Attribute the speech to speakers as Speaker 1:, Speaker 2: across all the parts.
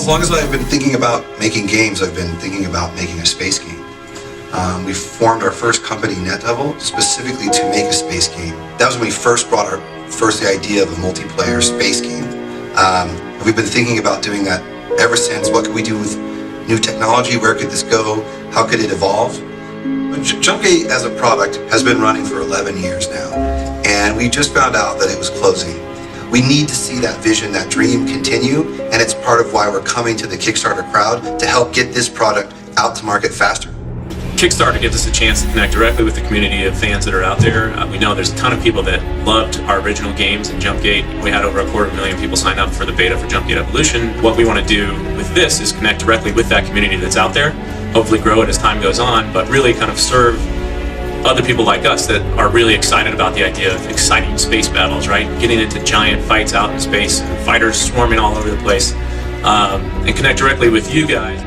Speaker 1: long as I've been thinking about making games, I've been thinking about making a space game. We formed our first company, NetDevil, specifically to make a space game. That was when we first brought the idea of a multiplayer space game. We've been thinking about doing that ever since. What could we do with new technology? Where could this go? How could it evolve? Jumpgate as a product has been running for 11 years now, and we just found out that it was closing. We need to see that vision, that dream continue, and it's part of why we're coming to the Kickstarter crowd to help get this product out to market faster.
Speaker 2: Kickstarter gives us a chance to connect directly with the community of fans that are out there. We know there's a ton of people that loved our original games in Jumpgate. We had over 250,000 people sign up for the beta for Jumpgate Evolution. What we want to do with this is connect directly with that community that's out there, hopefully grow it as time goes on, but really kind of serve other people like us that are really excited about the idea of exciting space battles, right? Getting into giant fights out in space, and fighters swarming all over the place, and connect directly with you guys.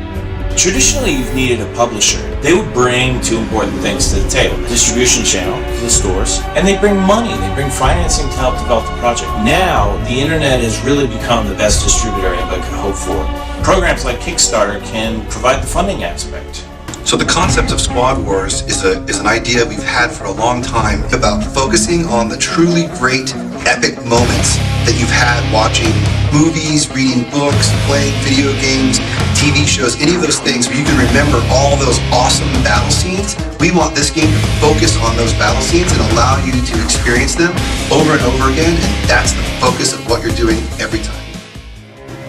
Speaker 3: Traditionally, you've needed a publisher. They would bring two important things to the table: distribution channel to the stores, and they bring money, they bring financing to help develop the project. Now, the internet has really become the best distributor anybody could hope for. Programs like Kickstarter can provide the funding aspect.
Speaker 1: So the concept of Squad Wars is an idea we've had for a long time about focusing on the truly great, epic moments that you've had watching movies, reading books, playing video games, TV shows, any of those things where you can remember all those awesome battle scenes. We want this game to focus on those battle scenes and allow you to experience them over and over again, and that's the focus of what you're doing every time.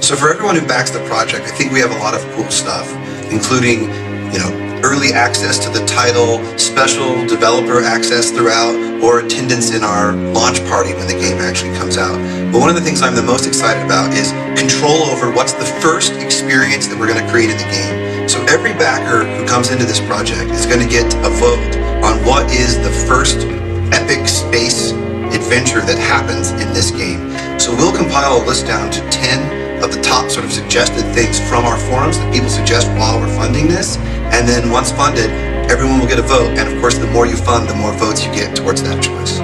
Speaker 1: So for everyone who backs the project, I think we have a lot of cool stuff, including early access to the title, special developer access throughout, or attendance in our launch party when the game actually comes out. But one of the things I'm the most excited about is control over what's the first experience that we're going to create in the game. So every backer who comes into this project is going to get a vote on what is the first epic space adventure that happens in this game. So we'll compile a list down to 10 of the top sort of suggested things from our forums that people suggest while we're funding this. And then once funded, everyone will get a vote. And of course, the more you fund, the more votes you get towards that choice.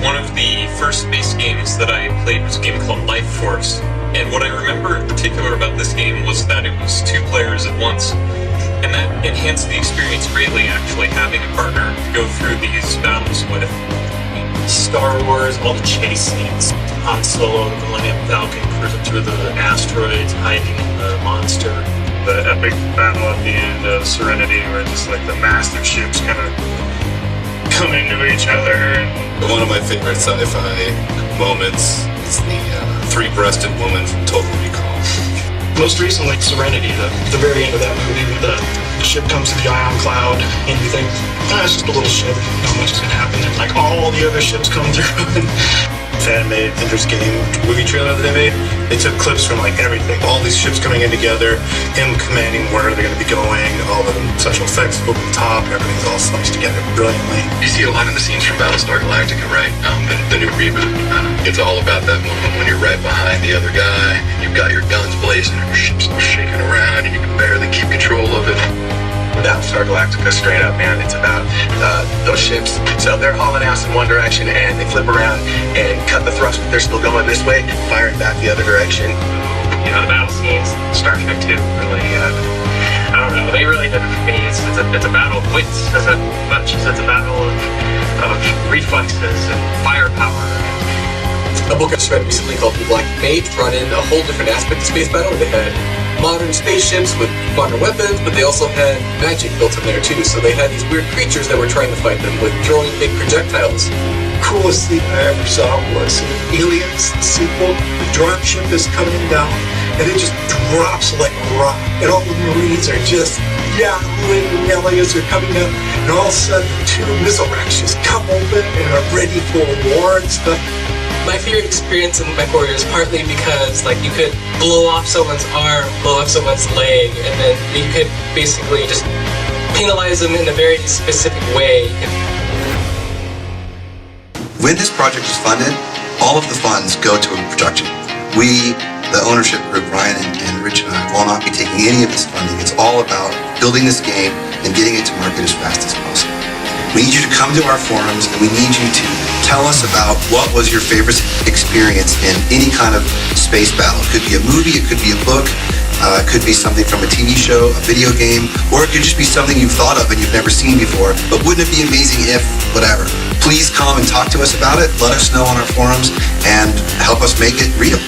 Speaker 2: One of the first space games that I played was a game called Life Force. And what I remember in particular about this game was that it was 2 players at once. And that enhanced the experience greatly, actually having a partner to go through these battles with.
Speaker 4: Star Wars, all the chase scenes, Han Solo, the Millennium Falcon cruising through the asteroids, hiding the monster.
Speaker 5: The epic battle at the end of Serenity, where just like the massive ships kind of come into each other.
Speaker 6: One of my favorite sci-fi moments is the three-breasted woman from Total Recall.
Speaker 4: Most recently, Serenity, the very end of that movie, when the ship comes to the ion cloud, and you think, it's just a little ship, not much is going to happen. And like all the other ships come through.
Speaker 5: Fan-made Ender's Game movie trailer that they made. They took clips from like everything, all these ships coming in together, him commanding where they're going to be going, all the special effects over the top, everything's all sliced together brilliantly.
Speaker 6: You see a lot of the scenes from Battlestar Galactica, right? The new reboot. It's all about that moment when you're right behind the other guy, and you've got your guns blazing, and your ship's shaking around, and you can barely keep control of it.
Speaker 7: Battlestar Galactica, straight up, man. It's about those ships. So they're hauling ass in one direction and they flip around and cut the thrust, but they're still going this way, firing back the other direction.
Speaker 2: The battle scenes, Star Trek 2, really, I don't know, they really did it for me. It's a battle of wits as much as it's a battle of reflexes and firepower.
Speaker 7: A book I just read recently called The Black Mage brought in a whole different aspect of space battle. They had modern spaceships with modern weapons, but they also had magic built in there too. So they had these weird creatures that were trying to fight them with throwing big projectiles.
Speaker 4: Coolest thing I ever saw was in Aliens sequel. The dropship is coming down, and it just drops like a rock, and all the Marines are just yahooing and yelling as they're coming down, and all of a sudden 2 missile racks just come open and are ready for war and stuff.
Speaker 8: My favorite experience in MechWarrior is partly because you could blow off someone's arm, blow off someone's leg, and then you could basically just penalize them in a very specific way.
Speaker 1: When this project is funded, all of the funds go to a production. We, the ownership group, Ryan and Rich and I, will not be taking any of this funding. It's all about building this game and getting it to market as fast as possible. We need you to come to our forums, and we need you to tell us about what was your favorite experience in any kind of space battle. It could be a movie, it could be a book, it could be something from a TV show, a video game, or it could just be something you've thought of and you've never seen before. But wouldn't it be amazing if, whatever. Please come and talk to us about it. Let us know on our forums and help us make it real.